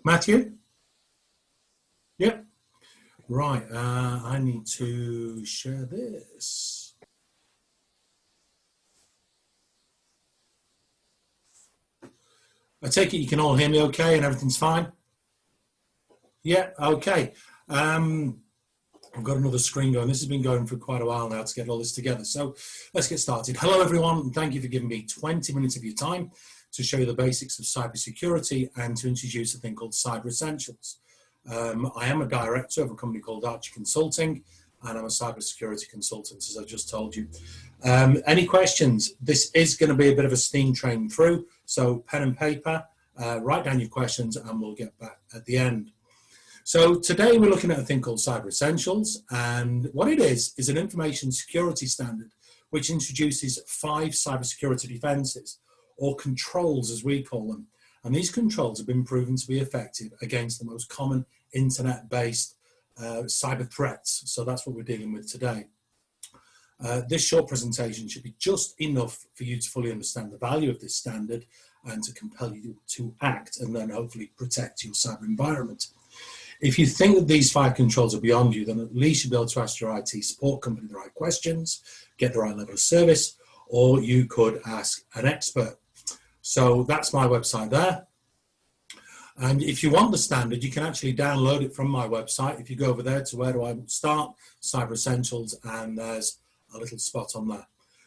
Matthew? Yep. Right, I need to share this. I take it you can all hear me okay and everything's fine? Yeah, okay. I've got another screen going. This has been going for quite a while now to get all this together. So let's get started. Hello, everyone, and thank you for giving me 20 minutes of your time to show you the basics of cybersecurity and to introduce a thing called CyberEssentials. I am a director of a company called Archie Consulting, and I'm a cybersecurity consultant, as I just told you. Any questions? This is going to be a bit of a steam train through, so pen and paper, write down your questions, and we'll get back at the end. So today we're looking at a thing called CyberEssentials, and what it is an information security standard which introduces 5 cybersecurity defenses, or controls as we call them. And these controls have been proven to be effective against the most common internet-based cyber threats. So that's what we're dealing with today. This short presentation should be just enough for you to fully understand the value of this standard and to compel you to act and then hopefully protect your cyber environment. If you think that these 5 controls are beyond you, then at least you'll be able to ask your IT support company the right questions, get the right level of service, or you could ask an expert. So that's my website there. And if you want the standard, you can actually download it from my website. If you go over there to where do I start, CyberEssentials, and there's a little spot on there.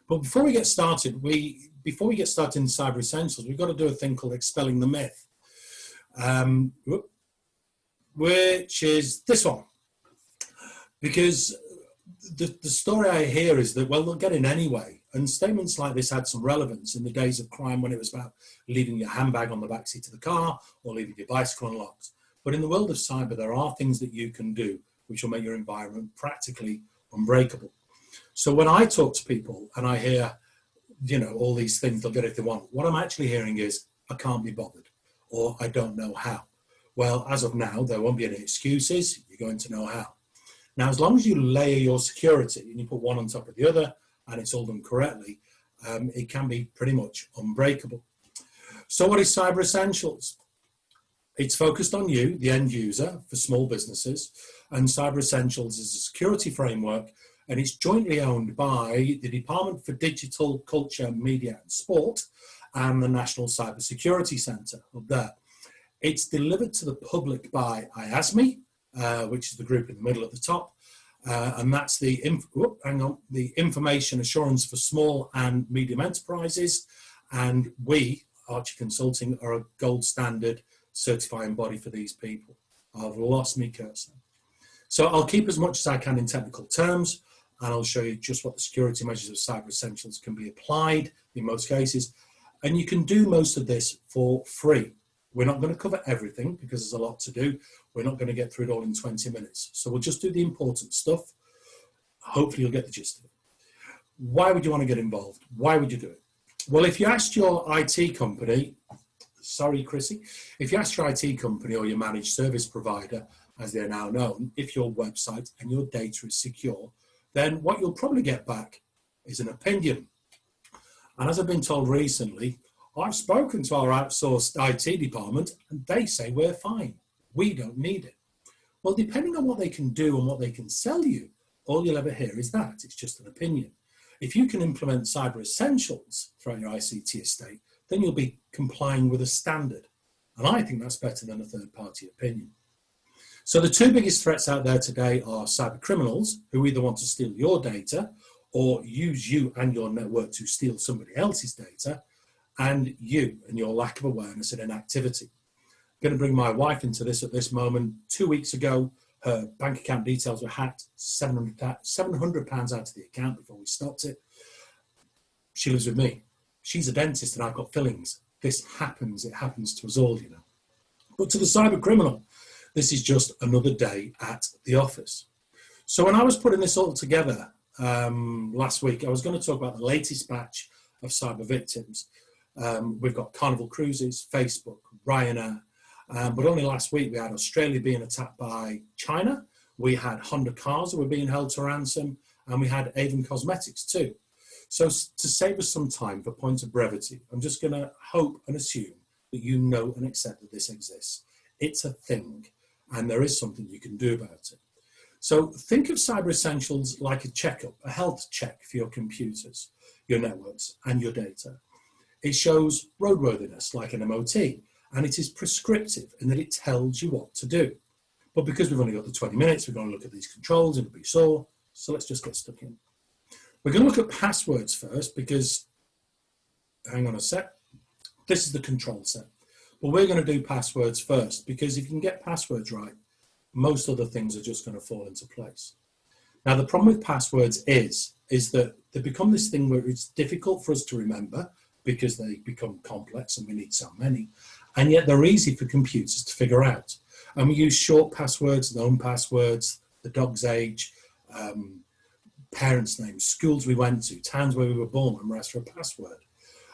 But before we get started, in CyberEssentials, we've got to do a thing called expelling the myth. Which is this one, because the story I hear is that, well, they'll get in anyway, and statements like this had some relevance in the days of crime when it was about leaving your handbag on the backseat of the car or leaving your bicycle unlocked. But in the world of cyber, there are things that you can do which will make your environment practically unbreakable. So when I talk to people and I hear, you know, all these things, they'll get it if they want, what I'm actually hearing is, I can't be bothered, or I don't know how. Well, as of now, there won't be any excuses. You're going to know how. Now, as long as you layer your security and you put one on top of the other and it's all done correctly, it can be pretty much unbreakable. So what is CyberEssentials? It's focused on you, the end user, for small businesses. And CyberEssentials is a security framework, and it's jointly owned by the Department for Digital, Culture, Media and Sport and the National Cybersecurity Centre up there. It's delivered to the public by IASME, which is the group in the middle at the top, and that's the Information Assurance for Small and Medium Enterprises, and we, Archie Consulting, are a gold standard certifying body for these people. I've lost me cursor. So I'll keep as much as I can in technical terms, and I'll show you just what the security measures of CyberEssentials can be applied in most cases, and you can do most of this for free. We're not going to cover everything because there's a lot to do. We're not going to get through it all in 20 minutes. So we'll just do the important stuff. Hopefully you'll get the gist of it. Why would you want to get involved? Why would you do it? Well, if you asked your IT company, sorry, Chrissy, if you asked your IT company or your managed service provider, as they're now known, if your website and your data is secure, then what you'll probably get back is an opinion. And as I've been told recently, I've spoken to our outsourced IT department and they say we're fine. We don't need it. Well, depending on what they can do and what they can sell you, all you'll ever hear is that. It's just an opinion. If you can implement CyberEssentials throughout your ICT estate, then you'll be complying with a standard. And I think that's better than a third-party opinion. So the 2 biggest threats out there today are cyber criminals who either want to steal your data or use you and your network to steal somebody else's data, and you and your lack of awareness and inactivity. I'm going to bring my wife into this at this moment. 2 weeks ago, her bank account details were hacked, £700 out of the account before we stopped it. She lives with me. She's a dentist and I've got fillings. This happens, it happens to us all, you know. But to the cyber criminal, this is just another day at the office. So when I was putting this all together last week, I was going to talk about the latest batch of cyber victims. We've got Carnival Cruises, Facebook, Ryanair, but only last week we had Australia being attacked by China, we had Honda cars that were being held to ransom, and we had Avon Cosmetics too. So to save us some time for points of brevity, I'm just going to hope and assume that you know and accept that this exists. It's a thing, and there is something you can do about it. So think of CyberEssentials like a checkup, a health check for your computers, your networks, and your data. It shows roadworthiness like an MOT, and it is prescriptive in that it tells you what to do. But because we've only got the 20 minutes, we're going to look at these controls and be sore. So let's just get stuck in. We're going to look at passwords first because, hang on a sec, this is the control set. But we're going to do passwords first because if you can get passwords right, most other things are just going to fall into place. Now, the problem with passwords is that they become this thing where it's difficult for us to remember because they become complex and we need so many, and yet they're easy for computers to figure out. And we use short passwords, known passwords, the dog's age, parents' names, schools we went to, towns where we were born, and we're asked for a password.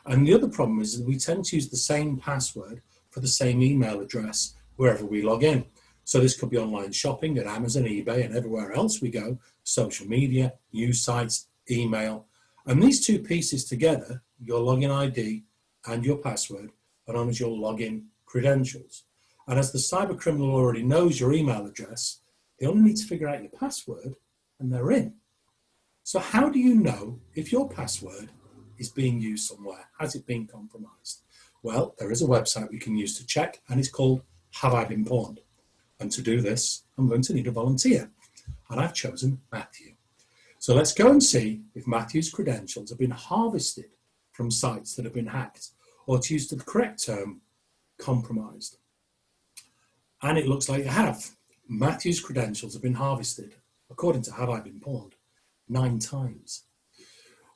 And the other problem is that we tend to use the same password for the same email address wherever we log in. So this could be online shopping at Amazon, eBay, and everywhere else we go, social media, news sites, email. And these two pieces together, your login ID and your password, are known as your login credentials. And as the cyber criminal already knows your email address, they only need to figure out your password and they're in. So how do you know if your password is being used somewhere? Has it been compromised? Well, there is a website we can use to check, and it's called Have I Been Pwned? And to do this, I'm going to need a volunteer. And I've chosen Matthew. So let's go and see if Matthew's credentials have been harvested from sites that have been hacked, or to use the correct term, compromised. And it looks like you have. Matthew's credentials have been harvested, according to Have I Been Pwned, 9 times.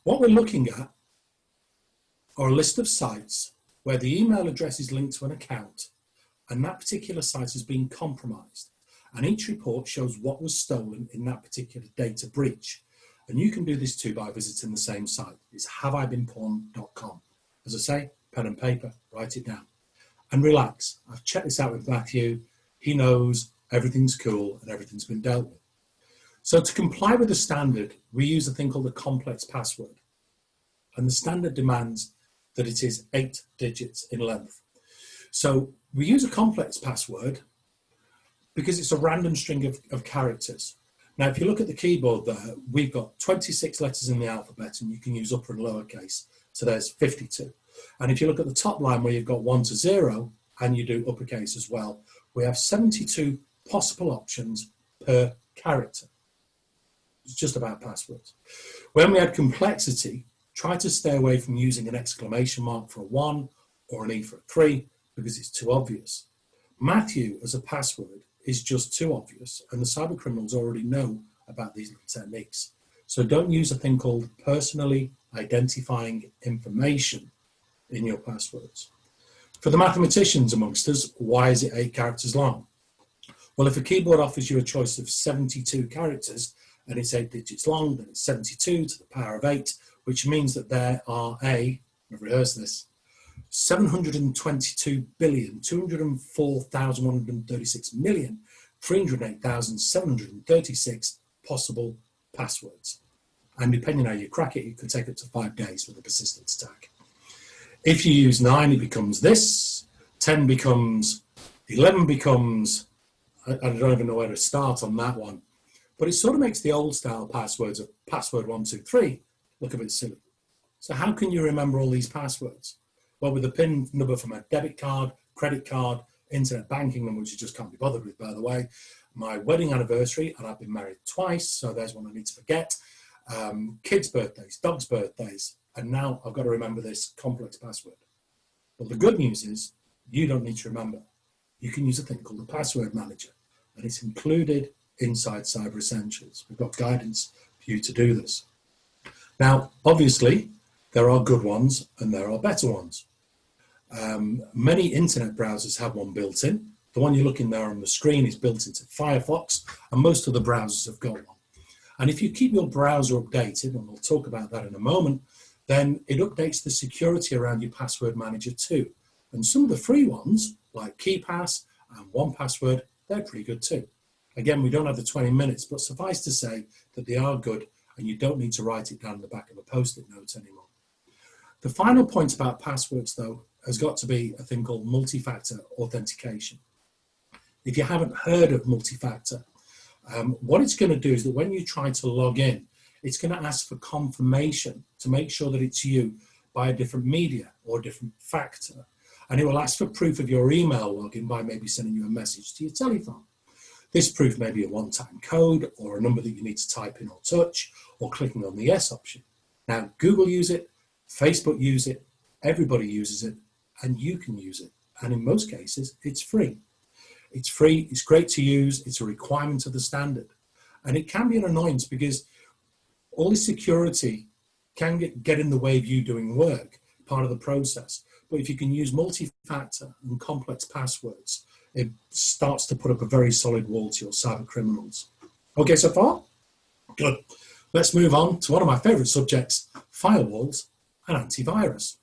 What we're looking at are a list of sites where the email address is linked to an account and that particular site has been compromised. And each report shows what was stolen in that particular data breach. And you can do this too by visiting the same site. It's haveibeenpwned.com. As I say, pen and paper, write it down. And relax. I've checked this out with Matthew. He knows everything's cool and everything's been dealt with. So to comply with the standard, we use a thing called a complex password. And the standard demands that it is 8 digits in length. So we use a complex password because it's a random string of characters. Now, if you look at the keyboard there, we've got 26 letters in the alphabet, and you can use upper and lowercase. So there's 52. And if you look at the top line where you've got 1 to 0, and you do uppercase as well, we have 72 possible options per character. It's just about passwords. When we add complexity, try to stay away from using an exclamation mark for a 1 or an E for a 3 because it's too obvious. Matthew as a password is just too obvious, and the cyber criminals already know about these little techniques. So don't use a thing called personally identifying information in your passwords. For the mathematicians amongst us, why is it 8 characters long? Well, if a keyboard offers you a choice of 72 characters and it's 8 digits long, then it's 72 to the power of 8, which means that there are I've rehearsed this, 722,204,136,308,736 possible passwords. And depending on how you crack it, it could take up to 5 days with a persistence attack. If you use 9, it becomes this, 10 becomes, 11 becomes, I don't even know where to start on that one. But it sort of makes the old style passwords of password 123 look a bit silly. So how can you remember all these passwords? Well, with a PIN number from a debit card, credit card, internet banking number, which you just can't be bothered with, by the way, my wedding anniversary, and I've been married twice, so there's one I need to forget, kids' birthdays, dogs' birthdays, and now I've got to remember this complex password. Well, the good news is you don't need to remember. You can use a thing called the password manager, and it's included inside CyberEssentials. We've got guidance for you to do this. Now, obviously, there are good ones and there are better ones. Many internet browsers have one built in. The one you're looking there on the screen is built into Firefox, and most of the browsers have got one. And if you keep your browser updated, and we'll talk about that in a moment, then it updates the security around your password manager too. And some of the free ones, like KeePass and 1Password, they're pretty good too. Again, we don't have the 20 minutes, but suffice to say that they are good, and you don't need to write it down the back of a Post-it note anymore. The final point about passwords, though, has got to be a thing called multi-factor authentication. If you haven't heard of multi-factor, what it's going to do is that when you try to log in, it's going to ask for confirmation to make sure that it's you by a different media or a different factor. And it will ask for proof of your email login by maybe sending you a message to your telephone. This proof may be a one-time code or a number that you need to type in or touch, or clicking on the yes option. Now, Google use it, Facebook use it, everybody uses it, and you can use it. And in most cases, it's free. It's free, it's great to use, it's a requirement of the standard. And it can be an annoyance because all this security can get in the way of you doing work, part of the process. But if you can use multi-factor and complex passwords, it starts to put up a very solid wall to your cyber criminals. Okay, so far? Good. Let's move on to one of my favorite subjects, firewalls and antivirus.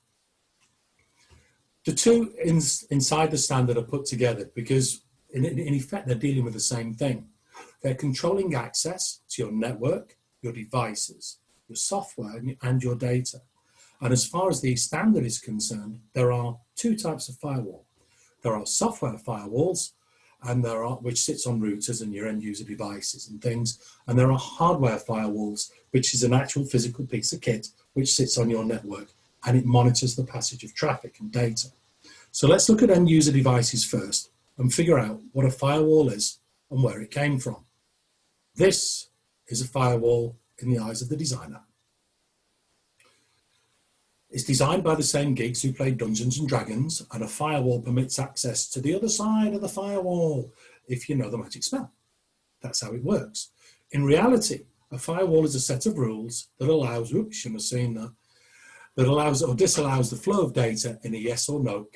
The two inside the standard are put together because in effect, they're dealing with the same thing. They're controlling access to your network, your devices, your software, and your data. And as far as the standard is concerned, there are two types of firewall. There are software firewalls, and which sits on routers and your end user devices and things. And there are hardware firewalls, which is an actual physical piece of kit which sits on your network, and it monitors the passage of traffic and data. So let's look at end user devices first and figure out what a firewall is and where it came from. This is a firewall in the eyes of the designer. It's designed by the same geeks who played Dungeons and Dragons, and a firewall permits access to the other side of the firewall if you know the magic spell. That's how it works. In reality, a firewall is a set of rules that allows, oops, shouldn't have seen that, that allows or disallows the flow of data in a yes or no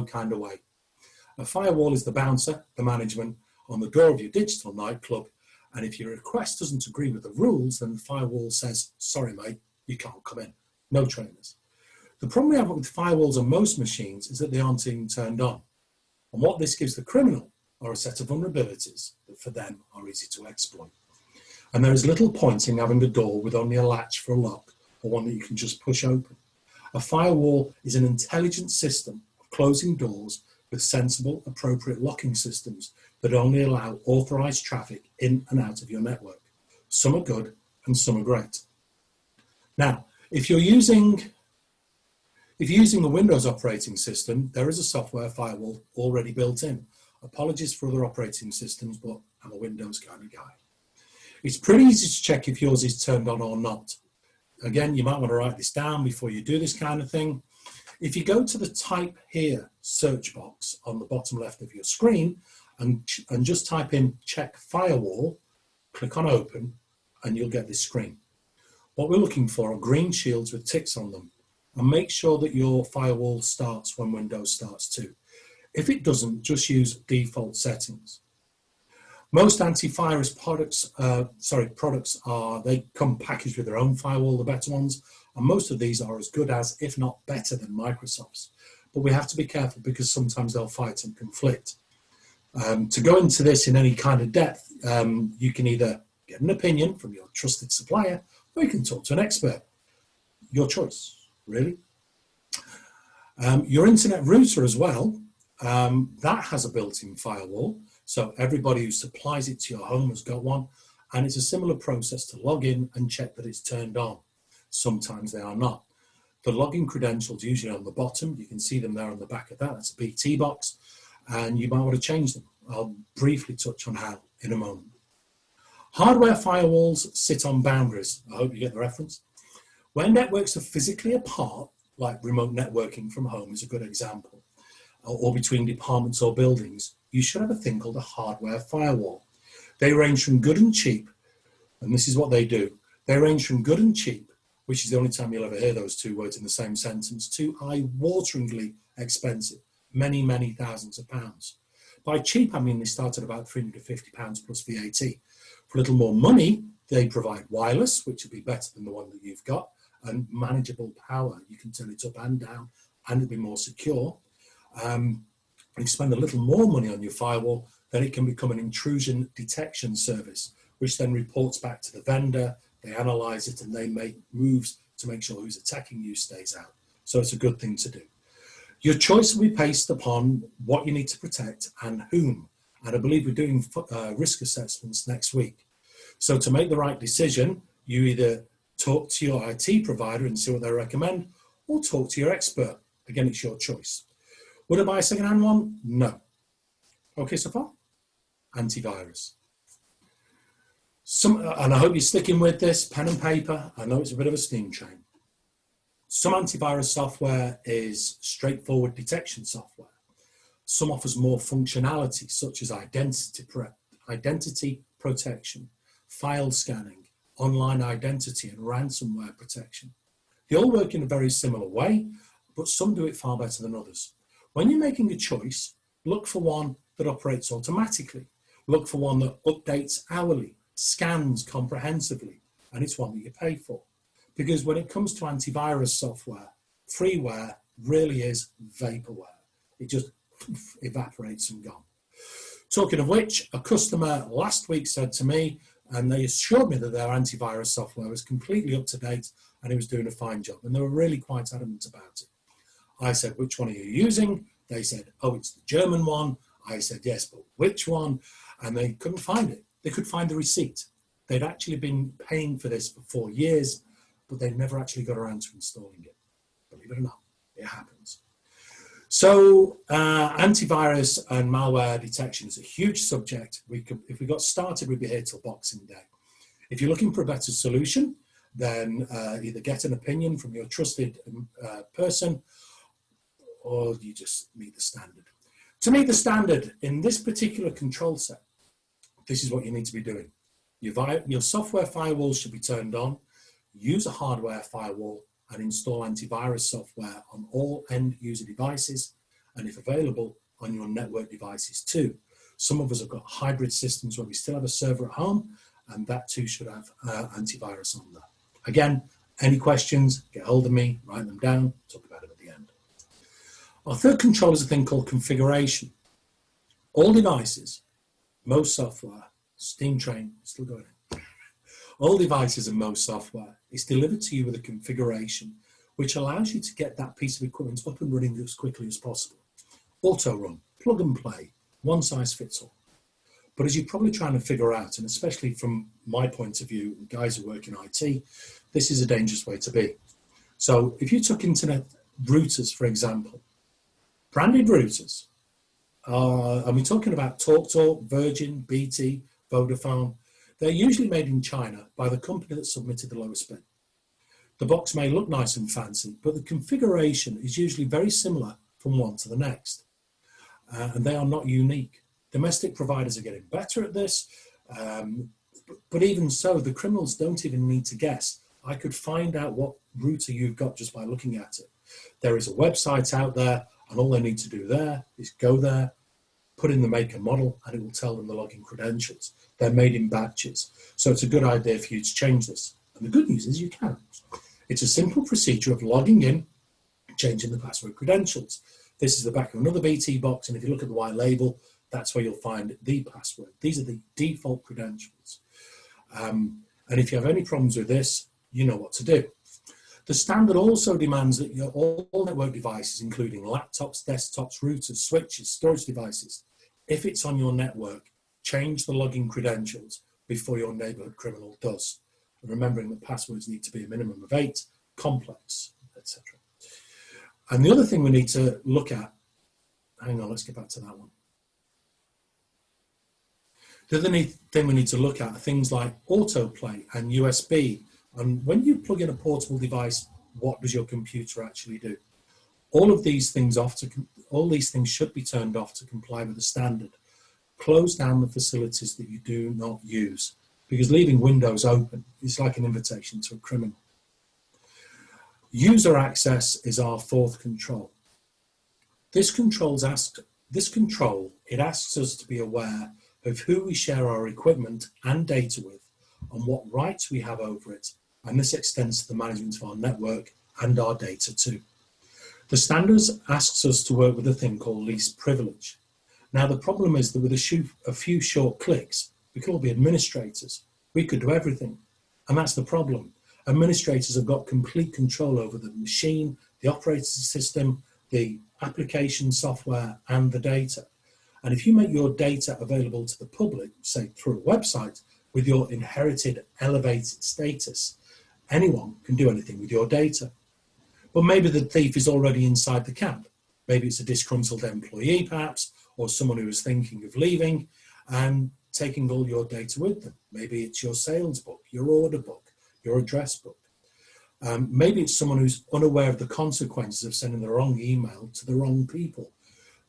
kind of way. A firewall is the bouncer, the management, on the door of your digital nightclub, and if your request doesn't agree with the rules, then the firewall says, sorry mate, you can't come in. No trainers. The problem we have with firewalls on most machines is that they aren't even turned on. And what this gives the criminal are a set of vulnerabilities that for them are easy to exploit. And there is little point in having a door with only a latch for a lock or one that you can just push open. A firewall is an intelligent system of closing doors with sensible, appropriate locking systems that only allow authorized traffic in and out of your network. Some are good and some are great. Now, if you're using a Windows operating system, there is a software firewall already built in. Apologies for other operating systems, but I'm a Windows kind of guy. It's pretty easy to check if yours is turned on or not. Again, you might want to write this down before you do this kind of thing. If you go to the type here search box on the bottom left of your screen and just type in check firewall, click on open, and you'll get this screen. What we're looking for are green shields with ticks on them, and make sure that your firewall starts when Windows starts too. If it doesn't, just use default settings. Most antivirus products they come packaged with their own firewall, the better ones, and most of these are as good as, if not better than Microsoft's. But we have to be careful because sometimes they'll fight and conflict. To go into this in any kind of depth, you can either get an opinion from your trusted supplier, or you can talk to an expert. Your choice, really. Your internet router as well, that has a built-in firewall. So everybody who supplies it to your home has got one. And it's a similar process to log in and check that it's turned on. Sometimes they are not. The login credentials usually on the bottom. You can see them there on the back of that. That's a BT box. And you might want to change them. I'll briefly touch on how in a moment. Hardware firewalls sit on boundaries. I hope you get the reference. Where networks are physically apart, like remote networking from home is a good example, or between departments or buildings, you should have a thing called a hardware firewall. They range from good and cheap, and this is what they do. They range from good and cheap, which is the only time you'll ever hear those two words in the same sentence, to eye-wateringly expensive, many, many thousands of pounds. By cheap, I mean they start at about £350 plus VAT. For a little more money, they provide wireless, which would be better than the one that you've got, and manageable power. You can turn it up and down, and it'll be more secure. You spend a little more money on your firewall, then it can become an intrusion detection service, which then reports back to the vendor. They analyze it and they make moves to make sure who's attacking you stays out. So it's a good thing to do. Your choice will be based upon what you need to protect and whom. And I believe we're doing risk assessments next week. So to make the right decision, you either talk to your IT provider and see what they recommend, or talk to your expert. Again, it's your choice. Would I buy a second-hand one? No. Okay so far? Antivirus. And I hope you're sticking with this, pen and paper. I know it's a bit of a steam train. Some antivirus software is straightforward detection software. Some offers more functionality, such as identity protection, file scanning, online identity, and ransomware protection. They all work in a very similar way, but some do it far better than others. When you're making a choice, look for one that operates automatically. Look for one that updates hourly, scans comprehensively, and it's one that you pay for. Because when it comes to antivirus software, freeware really is vaporware. It just evaporates and gone. Talking of which, a customer last week said to me, and they assured me that their antivirus software was completely up to date and it was doing a fine job. And they were really quite adamant about it. I said, which one are you using? They said, oh, it's the German one. I said, yes, but which one? And they couldn't find it. They could find the receipt. They'd actually been paying for this for 4 years, but they never actually got around to installing it. Believe it or not, it happens. So antivirus and malware detection is a huge subject. If we got started, we'd be here till Boxing Day. If you're looking for a better solution, then either get an opinion from your trusted person, or you just meet the standard. To meet the standard in this particular control set, this is what you need to be doing. Your software firewalls should be turned on. Use a hardware firewall and install antivirus software on all end user devices, and if available, on your network devices too. Some of us have got hybrid systems where we still have a server at home, and that too should have antivirus on there. Again, any questions, get hold of me, write them down, talk about it at the end. Our third control is a thing called configuration. All devices, most software, steam train, still going in. All devices and most software is delivered to you with a configuration which allows you to get that piece of equipment up and running as quickly as possible. Auto run, plug and play, one size fits all. But as you're probably trying to figure out, and especially from my point of view, guys who work in IT, this is a dangerous way to be. So if you took internet routers, for example, branded routers, and we're talking about TalkTalk, Virgin, BT, Vodafone, they're usually made in China by the company that submitted the lowest bid. The box may look nice and fancy, but the configuration is usually very similar from one to the next. And they are not unique. Domestic providers are getting better at this, but even so, the criminals don't even need to guess. I could find out what router you've got just by looking at it. There is a website out there, and all they need to do there is go there, put in the make and model, and it will tell them the login credentials. They're made in batches. So it's a good idea for you to change this. And the good news is you can. It's a simple procedure of logging in, changing the password credentials. This is the back of another BT box, and if you look at the white label, that's where you'll find the password. These are the default credentials. And if you have any problems with this, you know what to do. The standard also demands that your all network devices, including laptops, desktops, routers, switches, storage devices, if it's on your network, change the login credentials before your neighborhood criminal does. And remembering that passwords need to be a minimum of 8, complex, etc. And the other thing we need to look at, hang on, let's get back to that one. The other thing we need to look at are things like autoplay and USB. And when you plug in a portable device, what does your computer actually do? All these things should be turned off to comply with the standard. Close down the facilities that you do not use, because leaving windows open is like an invitation to a criminal. User access is our fourth control. This control, it asks us to be aware of who we share our equipment and data with, and what rights we have over it, and this extends to the management of our network and our data too. The standards asks us to work with a thing called least privilege. Now the problem is that with a few short clicks, we can all be administrators. We could do everything, and that's the problem. Administrators have got complete control over the machine, the operating system, the application software and the data. And if you make your data available to the public, say through a website, with your inherited elevated status, anyone can do anything with your data. But maybe the thief is already inside the camp. Maybe it's a disgruntled employee perhaps, or someone who is thinking of leaving and taking all your data with them. Maybe it's your sales book, your order book, your address book. Maybe it's someone who's unaware of the consequences of sending the wrong email to the wrong people.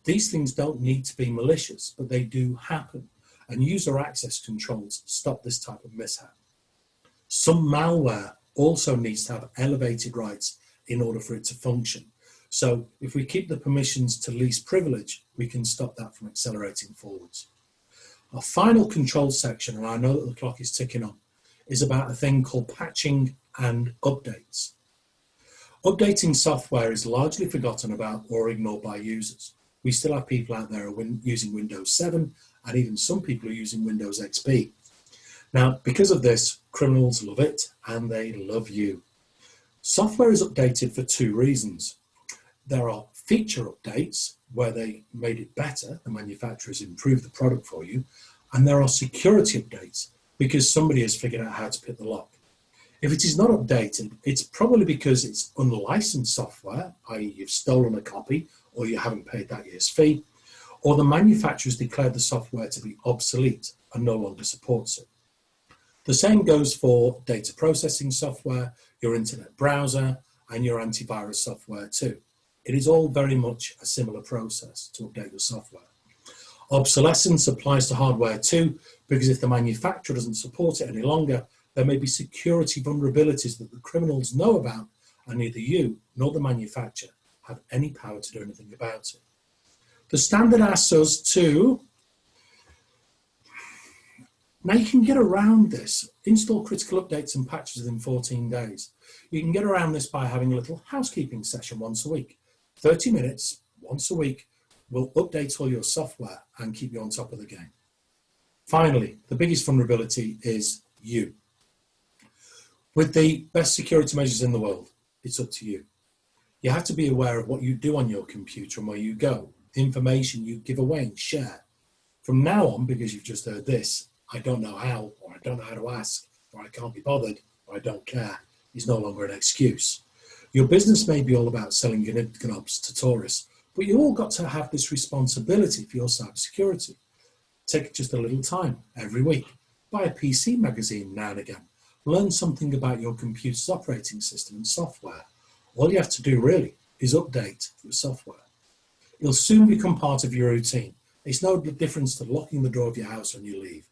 These things don't need to be malicious, but they do happen. And user access controls stop this type of mishap. Some malware also needs to have elevated rights in order for it to function. So if we keep the permissions to least privilege, we can stop that from accelerating forwards. Our final control section, and I know that the clock is ticking on, is about a thing called patching and updates. Updating software is largely forgotten about or ignored by users. We still have people out there who are using Windows 7, and even some people are using Windows XP. Now, because of this, criminals love it and they love you. Software is updated for two reasons. There are feature updates where they made it better, the manufacturers improved the product for you, and there are security updates because somebody has figured out how to pick the lock. If it is not updated, it's probably because it's unlicensed software, i.e. you've stolen a copy or you haven't paid that year's fee, or the manufacturers declared the software to be obsolete and no longer supports it. The same goes for data processing software, your internet browser, and your antivirus software too. It is all very much a similar process to update your software. Obsolescence applies to hardware too, because if the manufacturer doesn't support it any longer, there may be security vulnerabilities that the criminals know about, and neither you nor the manufacturer have any power to do anything about it. The standard asks us to, now you can get around this, install critical updates and patches within 14 days. You can get around this by having a little housekeeping session once a week. 30 minutes, once a week, will update all your software and keep you on top of the game. Finally, the biggest vulnerability is you. With the best security measures in the world, it's up to you. You have to be aware of what you do on your computer and where you go, the information you give away and share. From now on, because you've just heard this, I don't know how, or I don't know how to ask, or I can't be bothered, or I don't care, is no longer an excuse. Your business may be all about selling knobs to tourists, but you all got to have this responsibility for your cybersecurity. Take just a little time every week. Buy a PC magazine now and again. Learn something about your computer's operating system and software. All you have to do really is update your software. It'll soon become part of your routine. It's no difference to locking the door of your house when you leave,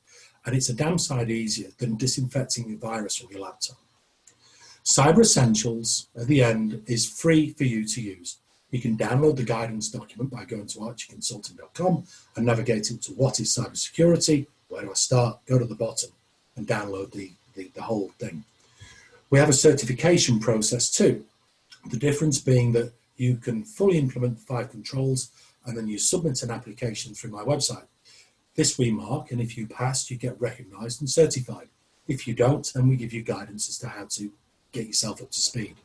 and it's a damn sight easier than disinfecting the virus from your laptop. CyberEssentials, at the end, is free for you to use. You can download the guidance document by going to archieconsulting.com and navigating to what is cybersecurity, where do I start, go to the bottom and download the whole thing. We have a certification process too. The difference being that you can fully implement the 5 controls and then you submit an application through my website. This we mark, and if you pass, you get recognized and certified. If you don't, then we give you guidance as to how to get yourself up to speed.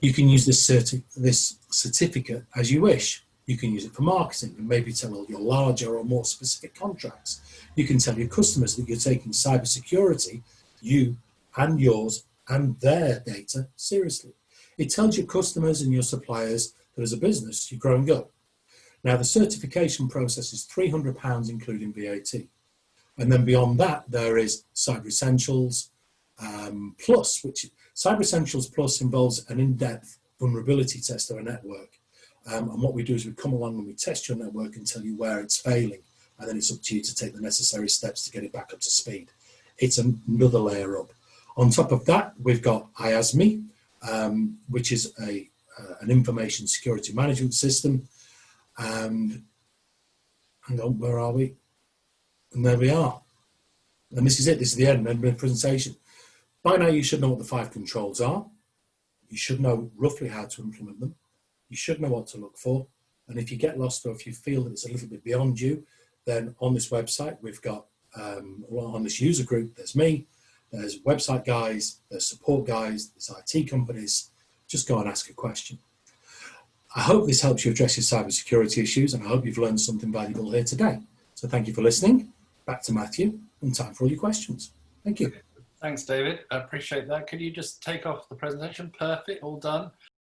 You can use this certificate as you wish. You can use it for marketing and maybe tell all your larger or more specific contracts. You can tell your customers that you're taking cybersecurity, you and yours and their data, seriously. It tells your customers and your suppliers that as a business, you're growing up. Now, the certification process is £300, including VAT. And then beyond that, there is CyberEssentials Plus, which CyberEssentials Plus involves an in-depth vulnerability test of a network. And what we do is we come along and we test your network and tell you where it's failing. And then it's up to you to take the necessary steps to get it back up to speed. It's another layer up. On top of that, we've got IASME, which is an information security management system. And hang on, where are we? And there we are. And this is it. This is the end of the presentation. By now, you should know what the 5 controls are. You should know roughly how to implement them. You should know what to look for. And if you get lost or if you feel that it's a little bit beyond you, then on this website, we've got, on this user group, there's me, there's website guys, there's support guys, there's IT companies. Just go and ask a question. I hope this helps you address your cybersecurity issues, and I hope you've learned something valuable here today. So thank you for listening. Back to Matthew, and time for all your questions. Thank you. Thanks, David. I appreciate that. Could you just take off the presentation? Perfect, all done.